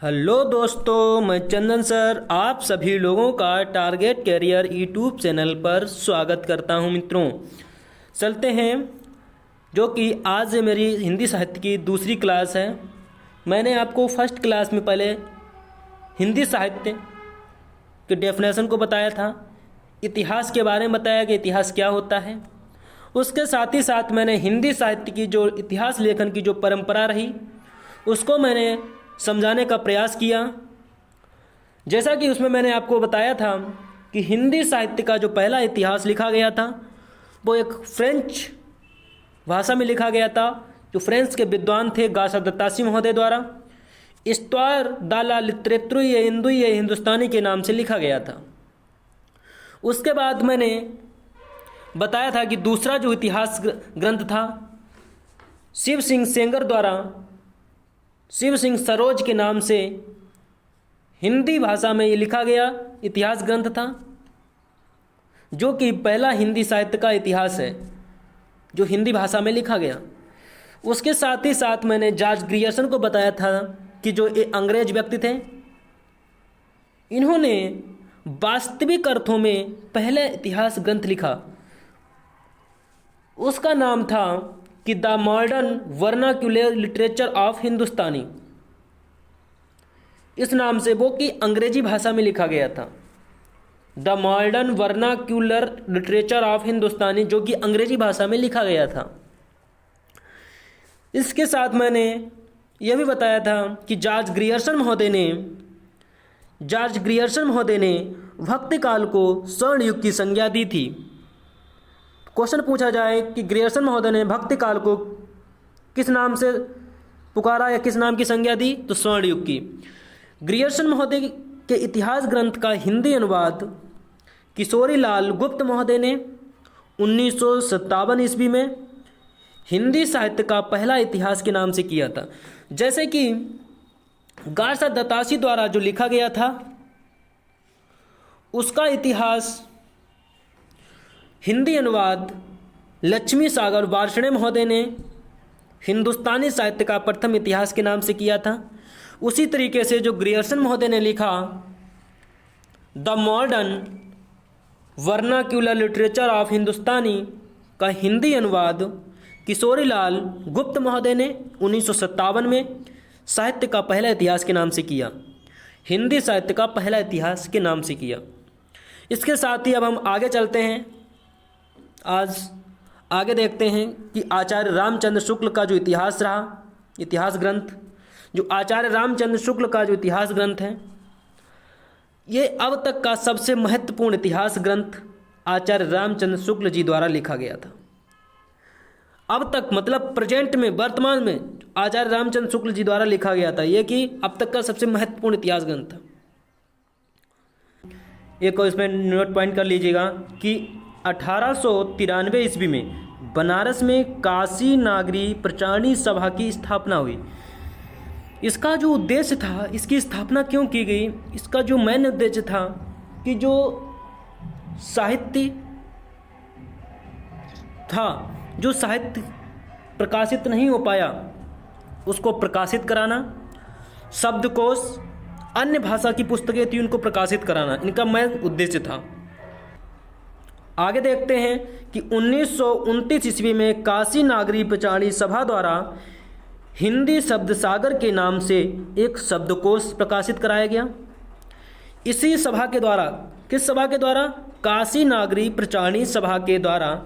Hello दोस्तों, मैं चंदन sir आप सभी लोगों का टारगेट कैरियर यूट्यूब चैनल पर स्वागत करता हूं। मित्रों, चलते हैं जो कि आज मेरी हिंदी साहित्य की दूसरी क्लास है। मैंने आपको फर्स्ट क्लास में पहले हिंदी साहित्य के डेफिनेशन को बताया था, इतिहास के बारे में बताया कि इतिहास क्या होता है। उसके साथ ही साथ मैंने हिंदी साहित्य की जो इतिहास लेखन की जो परंपरा रही उसको मैंने समझाने का प्रयास किया। जैसा कि उसमें मैंने आपको बताया था कि हिंदी साहित्य का जो पहला इतिहास लिखा गया था वो एक फ्रेंच भाषा में लिखा गया था, जो फ्रेंच के विद्वान थे गासा दत्तासी महोदय द्वारा इस्त्वार दाला लिटरेतुर इंदुय हिंदुस्तानी के नाम से लिखा गया था। उसके बाद मैंने बताया था कि दूसरा जो इतिहास ग्रंथ था शिव सिंह सेंगर द्वारा शिव सिंह सरोज के नाम से हिंदी भाषा में ये लिखा गया इतिहास ग्रंथ था, जो कि पहला हिंदी साहित्य का इतिहास है जो हिंदी भाषा में लिखा गया। उसके साथ ही साथ मैंने जॉर्ज ग्रियर्सन को बताया था कि जो ये अंग्रेज व्यक्ति थे, इन्होंने वास्तविक अर्थों में पहले इतिहास ग्रंथ लिखा। उसका नाम था कि the modern vernacular literature of Hindustani. इस नाम से वो कि अंग्रेजी भाषा में लिखा गया था, the modern vernacular literature of Hindustani, जो कि अंग्रेजी भाषा में लिखा गया था। इसके साथ मैंने यह भी बताया था कि जॉर्ज ग्रियर्सन महोदय ने भक्ति काल को स्वर्ण युग की संज्ञा दी थी। क्वेश्चन पूछा जाए कि ग्रियर्सन महोदय ने भक्ति काल को किस नाम से पुकारा या किस नाम की संज्ञा दी, तो स्वर्ण युग की। ग्रियर्सन महोदय के इतिहास ग्रंथ का हिंदी अनुवाद किशोरीलाल गुप्त महोदय ने 1957 ईस्वी में हिंदी साहित्य का पहला इतिहास के नाम से किया था। जैसे कि गासा दत्तासी द्वारा जो लिखा गया था उसका इतिहास हिंदी अनुवाद लक्ष्मी सागर वार्ष्णेय महोदय ने हिंदुस्तानी साहित्य का प्रथम इतिहास के नाम से किया था। उसी तरीके से जो ग्रियर्सन महोदय ने लिखा the modern vernacular literature of Hindustani का हिंदी अनुवाद किशोरीलाल गुप्त महोदय ने 1957 में साहित्य का पहला इतिहास के नाम से किया, हिंदी साहित्य का पहला इतिहास के नाम से किया। इसके साथ ही अब हम आगे चलते हैं। आज आगे देखते हैं कि आचार्य रामचंद्र शुक्ल का जो इतिहास रहा, इतिहास ग्रंथ, जो आचार्य रामचंद्र शुक्ल का जो इतिहास ग्रंथ है, ये अब तक का सबसे महत्वपूर्ण इतिहास ग्रंथ आचार्य रामचंद्र शुक्ल जी द्वारा लिखा गया था। अब तक मतलब प्रेजेंट में, वर्तमान में आचार्य रामचंद्र शुक्ल जी द्वारा लिखा गया था, ये कि अब तक का सबसे महत्वपूर्ण इतिहास ग्रंथ था। एक और इसमें नोट पॉइंट कर लीजिएगा कि 1893 ईस्वी में बनारस में काशी नागरी प्रचारणी सभा की स्थापना हुई। इसका जो उद्देश्य था, इसकी स्थापना क्यों की गई, इसका जो मेन उद्देश्य था कि जो साहित्य था, जो साहित्य प्रकाशित नहीं हो पाया उसको प्रकाशित कराना, शब्दकोश, अन्य भाषा की पुस्तकें थी उनको प्रकाशित कराना, इनका मेन उद्देश्य था। आगे देखते हैं कि 1929 ईस्वी में काशी नागरी प्रचारणी सभा द्वारा हिंदी शब्द सागर के नाम से एक शब्दकोश प्रकाशित कराया गया। इसी सभा के द्वारा, किस सभा के द्वारा, काशी नागरी प्रचारणी सभा के द्वारा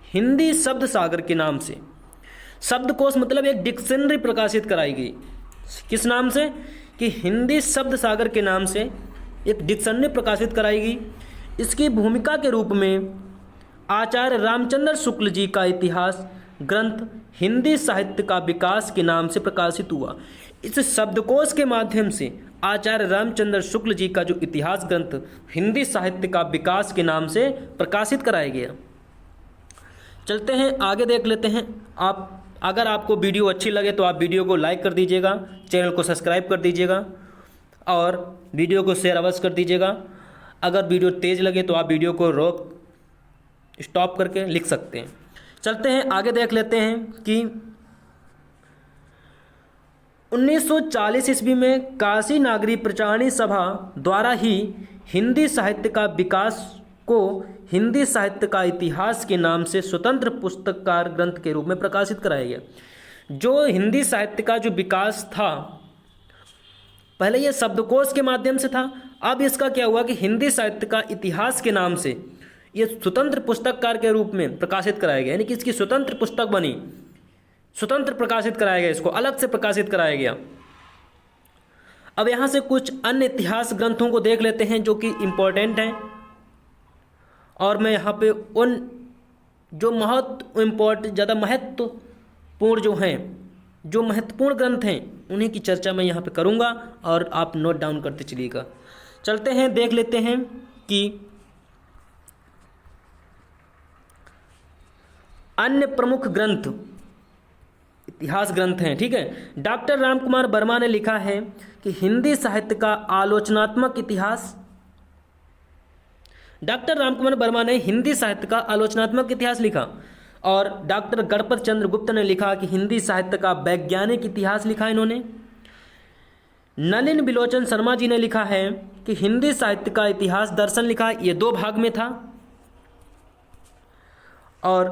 हिंदी शब्द सागर के नाम से शब्दकोश मतलब एक डिक्शनरी प्रकाशित कराई गई। किस नाम से, कि हिंदी शब्द सागर के नाम से एक डिक्शनरी प्रकाशित कराई गई। इसकी भूमिका के रूप में आचार्य रामचंद्र शुक्ल जी का इतिहास ग्रंथ हिंदी साहित्य का विकास के नाम से प्रकाशित हुआ। इस शब्दकोश के माध्यम से आचार्य रामचंद्र शुक्ल जी का जो इतिहास ग्रंथ हिंदी साहित्य का विकास के नाम से प्रकाशित कराया गया। चलते हैं आगे, देख लेते हैं। अगर आपको वीडियो अच्छी लगे तो आप वीडियो को लाइक कर दीजिएगा, चैनल को सब्सक्राइब कर दीजिएगा और वीडियो को शेयर अवश्य कर दीजिएगा। अगर वीडियो तेज़ लगे तो आप वीडियो को स्टॉप करके लिख सकते हैं। चलते हैं आगे, देख लेते हैं कि 1940 ईस्वी में काशी नागरी प्रचारणी सभा द्वारा ही हिंदी साहित्य का विकास को हिंदी साहित्य का इतिहास के नाम से स्वतंत्र पुस्तककार ग्रंथ के रूप में प्रकाशित कराया गया। जो हिंदी साहित्य का जो विकास था, पहले ये शब्दकोश के माध्यम से था, अब इसका क्या हुआ कि हिंदी साहित्य का इतिहास के नाम से ये स्वतंत्र पुस्तककार के रूप में प्रकाशित कराया गया, यानी कि इसकी स्वतंत्र पुस्तक बनी, स्वतंत्र प्रकाशित कराया गया, इसको अलग से प्रकाशित कराया गया। अब यहाँ से कुछ अन्य इतिहास ग्रंथों को देख लेते हैं जो कि इम्पोर्टेंट हैं, और मैं यहाँ पे उन जो ज़्यादा महत्वपूर्ण जो हैं, जो महत्वपूर्ण ग्रंथ हैं, उन्हीं की चर्चा मैं यहाँ पे करूँगा और आप नोट डाउन करते चलिएगा। चलते हैं, देख लेते हैं कि अन्य प्रमुख ग्रंथ इतिहास ग्रंथ हैं। ठीक है, डॉक्टर रामकुमार वर्मा ने लिखा है कि हिंदी साहित्य का आलोचनात्मक इतिहास। डॉक्टर रामकुमार वर्मा ने हिंदी साहित्य का आलोचनात्मक इतिहास लिखा, और डॉक्टर गणपत चंद्र गुप्त ने लिखा कि हिंदी साहित्य का वैज्ञानिक इतिहास लिखा इन्होंने। नलिन बिलोचन शर्मा जी ने लिखा है कि हिंदी साहित्य का इतिहास दर्शन लिखा, ये 2 भाग में था। और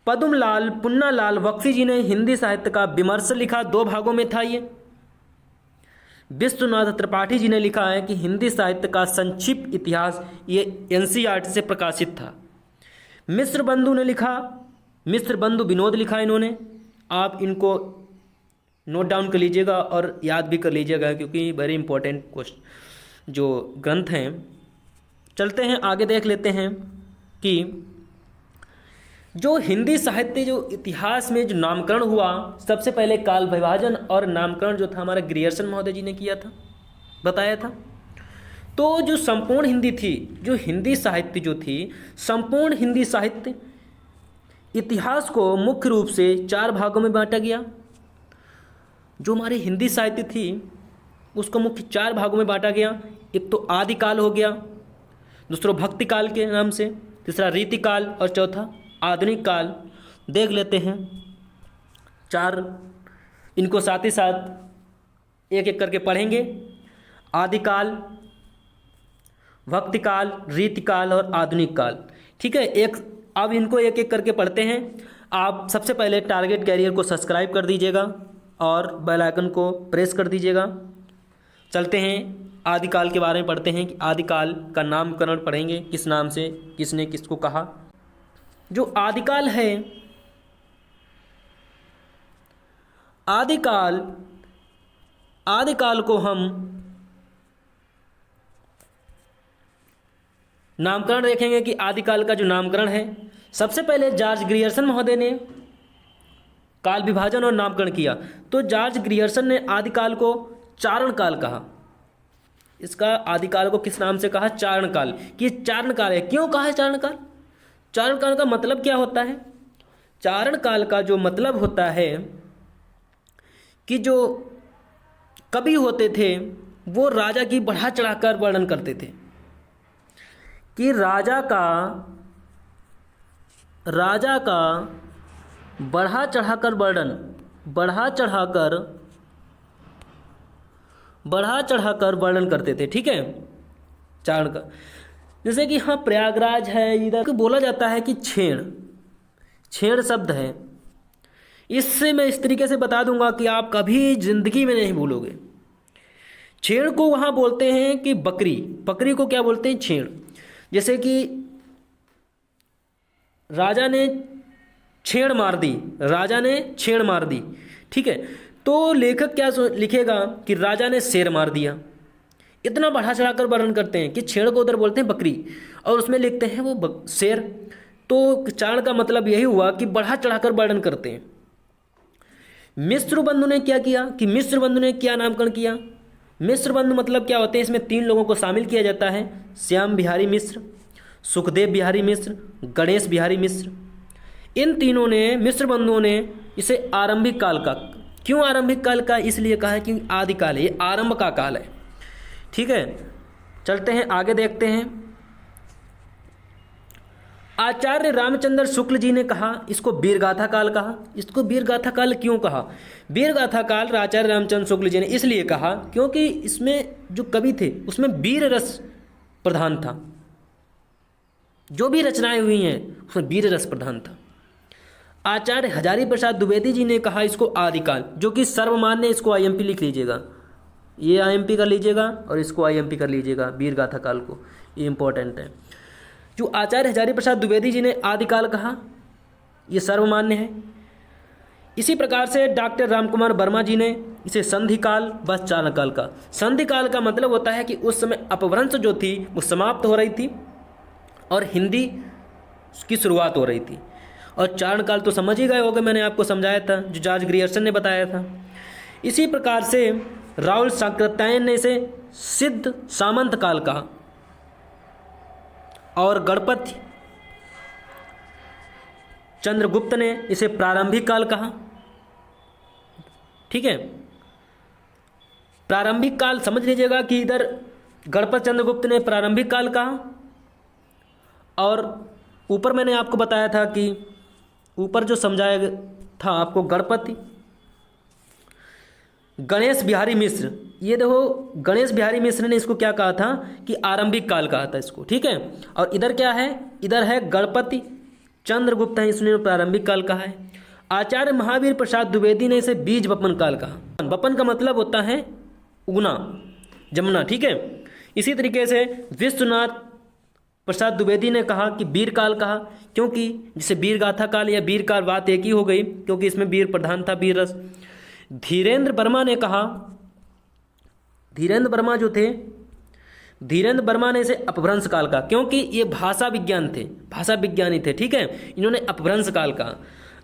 पद्मलाल पुन्नालाल बख्शी जी ने हिंदी साहित्य का विमर्श लिखा, 2 भागों में था ये। विश्वनाथ त्रिपाठी जी ने लिखा है कि हिंदी साहित्य का संक्षिप्त इतिहास, ये NCERT से प्रकाशित था। मिश्र बंधु ने लिखा, मिश्र बंधु विनोद लिखा इन्होंने। आप इनको नोट डाउन कर लीजिएगा और याद भी कर लीजिएगा, क्योंकि वेरी इंपॉर्टेंट क्वेश्चन जो ग्रंथ हैं। चलते हैं आगे, देख लेते हैं कि जो हिंदी साहित्य जो इतिहास में जो नामकरण हुआ, सबसे पहले काल विभाजन और नामकरण जो था हमारा ग्रियर्सन महोदय जी ने किया था, बताया था। तो जो संपूर्ण हिंदी थी, जो हिंदी साहित्य जो थी, संपूर्ण हिंदी साहित्य इतिहास को मुख्य रूप से 4 भागों में बांटा गया। जो हमारी हिंदी साहित्य थी उसको मुख्य 4 भागों में बांटा गया। एक तो आदिकाल हो गया, दूसरा भक्ति काल के नाम से, तीसरा रीतिकाल और चौथा आधुनिक काल। देख लेते हैं 4, इनको साथ ही साथ एक एक करके पढ़ेंगे। आदिकाल, भक्तिकाल, रीतिकाल और आधुनिक काल। ठीक है, अब इनको एक एक करके पढ़ते हैं। आप सबसे पहले टारगेट कैरियर को सब्सक्राइब कर दीजिएगा और बेल आइकन को प्रेस कर दीजिएगा। चलते हैं आदिकाल के बारे में पढ़ते हैं कि आदिकाल का नामकरण पढ़ेंगे, किस नाम से, किसने किसको कहा। जो आदिकाल है, आदिकाल को हम नामकरण देखेंगे कि आदिकाल का जो नामकरण है, सबसे पहले जॉर्ज ग्रियर्सन महोदय ने काल विभाजन और नामकरण किया। तो जॉर्ज ग्रियर्सन ने आदिकाल को चारण काल कहा। इसका आदिकाल को किस नाम से कहा? चारण काल। कि चारण काल है, क्यों कहा है चारण काल? चारण काल का मतलब क्या होता है? चारण काल का जो मतलब होता है कि जो कवि होते थे वो राजा की बढ़ा चढ़ाकर वर्णन करते थे, कि राजा का बढ़ा चढ़ाकर वर्णन करते थे। ठीक है, चारण का, जैसे कि हाँ प्रयागराज है, इधर बोला जाता है कि छेड़ शब्द है। इससे मैं इस तरीके से बता दूंगा कि आप कभी जिंदगी में नहीं भूलोगे। छेड़ को वहाँ बोलते हैं कि बकरी को क्या बोलते हैं? छेड़। जैसे कि राजा ने छेड़ मार दी। ठीक है, तो लेखक क्या लिखेगा कि राजा ने शेर मार दिया। इतना बढ़ा चढ़ाकर वर्णन करते हैं कि छेड़ को उधर बोलते हैं बकरी और उसमें लिखते हैं वो शेर। तो चारण का मतलब यही हुआ कि बढ़ा चढ़ाकर वर्णन करते हैं। मिश्र बंधु ने क्या किया कि मिश्र बंधु ने क्या नामकरण किया? मिश्र बंधु मतलब क्या होते हैं? इसमें 3 लोगों को शामिल किया जाता है, श्याम बिहारी मिश्र, सुखदेव बिहारी मिश्र, गणेश बिहारी मिश्र। इन तीनों ने, मिश्र बंधुओं ने इसे आरंभिक काल का, क्यों आरंभिक काल का? इसलिए कहा है कि आदिकाल है, ये आरंभ का काल है। ठीक है, चलते हैं आगे, देखते हैं आचार्य रामचंद्र शुक्ल जी ने कहा इसको वीरगाथा काल कहा। इसको वीरगाथा काल क्यों कहा? वीरगाथा काल आचार्य रामचंद्र शुक्ल जी ने इसलिए कहा क्योंकि इसमें जो कवि थे उसमें वीर रस प्रधान था। जो भी रचनाएं हुई हैं उसमें वीर रस प्रधान था। आचार्य हजारी प्रसाद द्विवेदी जी ने कहा इसको आदिकाल, जो कि सर्वमान्य। इसको आईएमपी लिख लीजिएगा, ये आईएमपी कर लीजिएगा और इसको आईएमपी कर लीजिएगा, वीरगाथा काल को, ये इंपॉर्टेंट है। जो आचार्य हजारी प्रसाद द्विवेदी जी ने आदिकाल कहा ये सर्वमान्य है। इसी प्रकार से डॉक्टर रामकुमार वर्मा जी ने इसे संधिकाल व चारणकाल का। संधिकाल का मतलब होता है कि उस समय अपभ्रंश जो थी वो समाप्त हो रही थी और हिंदी की शुरुआत हो रही थी। और चारणकाल तो समझ ही गए होगे, मैंने आपको समझाया था, जो जॉर्ज ग्रियर्सन ने बताया था। इसी प्रकार से राहुल सांकृत्यायन ने इसे सिद्ध सामंत काल कहा और गणपति चंद्रगुप्त ने इसे प्रारंभिक काल कहा। ठीक है, प्रारंभिक काल समझ लीजिएगा कि इधर गणपति चंद्रगुप्त ने प्रारंभिक काल कहा और ऊपर मैंने आपको बताया था कि ऊपर जो समझाया था आपको गणपति गणेश बिहारी मिश्र, ये देखो गणेश बिहारी मिश्र ने इसको क्या कहा था कि आरंभिक काल कहा था इसको। ठीक है, और इधर क्या है, इधर है गणपति चंद्रगुप्त है, इसने प्रारंभिक काल कहा है। आचार्य महावीर प्रसाद द्विवेदी ने इसे बीज वपन काल कहा। वपन का मतलब होता है उगना, जमना। ठीक है, इसी तरीके से विश्वनाथ प्रसाद द्विवेदी ने कहा कि वीर काल कहा, क्योंकि जिसे वीर गाथा काल या वीर काल बात एक ही हो गई, क्योंकि इसमें वीर प्रधान था, वीर रस। धीरेन्द्र वर्मा ने कहा, धीरेन्द्र वर्मा जो थे, धीरेन्द्र वर्मा ने इसे अपभ्रंश काल कहा, क्योंकि ये भाषा विज्ञान थे, भाषा विज्ञानी थे। ठीक है, इन्होंने अपभ्रंश काल कहा।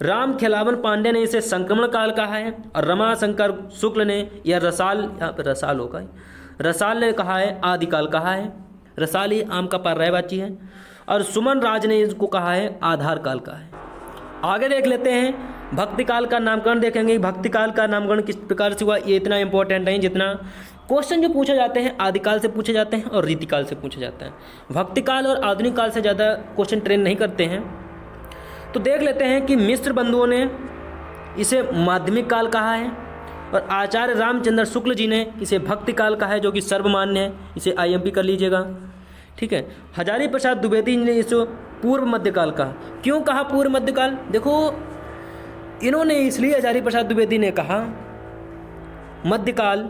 राम खेलावन पांडे ने इसे संक्रमण काल कहा है और रमाशंकर शुक्ल ने यह रसाल, यहाँ पर रसाल होगा, रसाल ने कहा है आदिकाल कहा है। रसाल ही आम का पर्यायवाची है। और सुमन राज ने इसको कहा है आधार काल का है। आगे देख लेते हैं भक्ति काल का नामकरण देखेंगे। भक्ति काल का नामकरण किस प्रकार से हुआ, ये इतना इंपॉर्टेंट नहीं जितना क्वेश्चन जो पूछे जाते हैं आदिकाल से पूछे जाते हैं और रीतिकाल से पूछे जाते हैं। भक्ति काल और आधुनिक काल से ज़्यादा क्वेश्चन ट्रेन नहीं करते हैं। तो देख लेते हैं कि मिश्र बंधुओं ने इसे माध्यमिक काल कहा है और आचार्य रामचंद्र शुक्ल जी ने इसे भक्ति काल कहा है, जो कि सर्वमान्य है। इसे आईएमपी कर लीजिएगा। ठीक है, हजारी प्रसाद द्विवेदी ने इसे पूर्व मध्यकाल कहा। क्यों कहा पूर्व मध्यकाल? देखो इन्होंने इसलिए हजारी प्रसाद द्विवेदी ने कहा मध्यकाल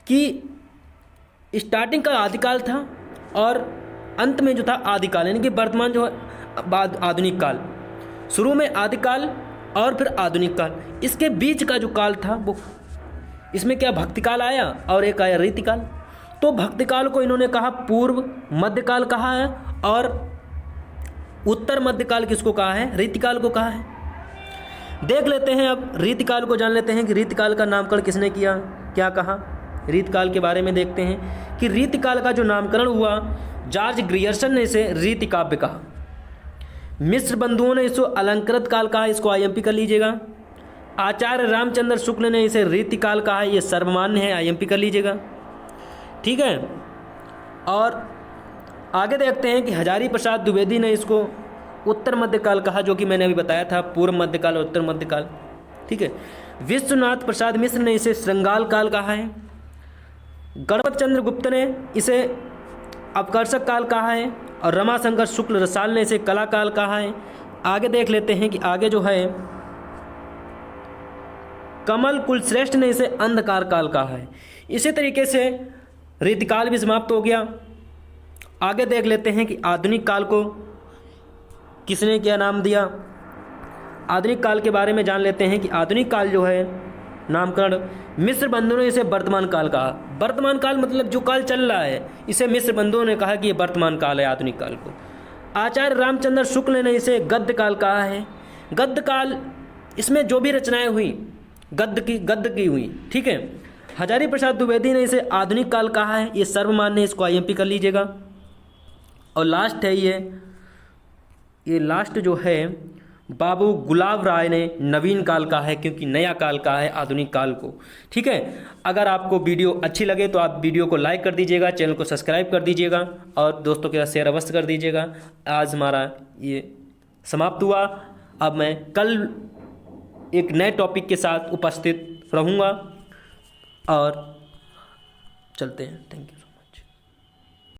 कि स्टार्टिंग का आदिकाल था और अंत में जो था आदिकाल, यानी कि वर्तमान जो है आधुनिक काल। शुरू में आदिकाल और फिर आधुनिक काल, इसके बीच का जो काल था वो, इसमें क्या भक्तिकाल आया और एक आया रीतिकाल। तो भक्तिकाल को इन्होंने कहा पूर्व मध्यकाल कहा है और उत्तर मध्यकाल किसको कहा है? रीतिकाल को कहा है। देख लेते हैं अब रीतिकाल को, जान लेते हैं कि रीतिकाल का नामकरण किसने किया, क्या कहा। रीतिकाल के बारे में देखते हैं कि रीतिकाल का जो नामकरण हुआ जॉर्ज ग्रियर्सन ने इसे रीतिकाव्य कहा। मिश्र बंधुओं ने इसको अलंकृत काल कहा, इसको आईएमपी कर लीजिएगा। आचार्य रामचंद्र शुक्ल ने इसे रीतिकाल कहा, ये सर्वमान्य है, आईएमपी कर लीजिएगा। ठीक है, और आगे देखते हैं कि हजारी प्रसाद द्विवेदी ने इसको उत्तर मध्यकाल कहा, जो कि मैंने अभी बताया था, पूर्व मध्यकाल और उत्तर मध्यकाल। ठीक है, विश्वनाथ प्रसाद मिश्र ने इसे श्रृंगाल काल कहा है। गणपत चंद्र गुप्त ने इसे अपकर्षक काल कहा है और रमाशंकर शुक्ल रसाल ने इसे कला काल कहा है। आगे देख लेते हैं कि आगे जो है कमल कुलश्रेष्ठ ने इसे अंधकार काल कहा है। इसी तरीके से रीतिकाल भी समाप्त हो गया। आगे देख लेते हैं कि आधुनिक काल को किसने क्या नाम दिया। आधुनिक काल के बारे में जान लेते हैं कि आधुनिक काल जो है नामकरण मिश्र बंधुओं ने इसे वर्तमान काल कहा। वर्तमान काल मतलब जो काल चल रहा है, इसे मिश्र बंधुओं ने कहा कि ये वर्तमान काल है आधुनिक काल को। आचार्य रामचंद्र शुक्ल ने इसे गद्य काल कहा है। गद्य काल, इसमें जो भी रचनाएं हुई गद्य की हुई। ठीक है, हजारी प्रसाद द्विवेदी ने इसे आधुनिक काल कहा है, ये सर्वमान्य है, इसको आईएमपी कर लीजिएगा। और लास्ट है ये लास्ट जो है बाबू गुलाब राय ने नवीन काल कहा है, क्योंकि नया काल कहा है आधुनिक काल को। ठीक है, अगर आपको वीडियो अच्छी लगे तो आप वीडियो को लाइक कर दीजिएगा, चैनल को सब्सक्राइब कर दीजिएगा और दोस्तों के साथ शेयर अवश्य कर दीजिएगा। आज हमारा ये समाप्त हुआ। अब मैं कल एक नए टॉपिक के साथ उपस्थित रहूँगा और चलते हैं। Thank you.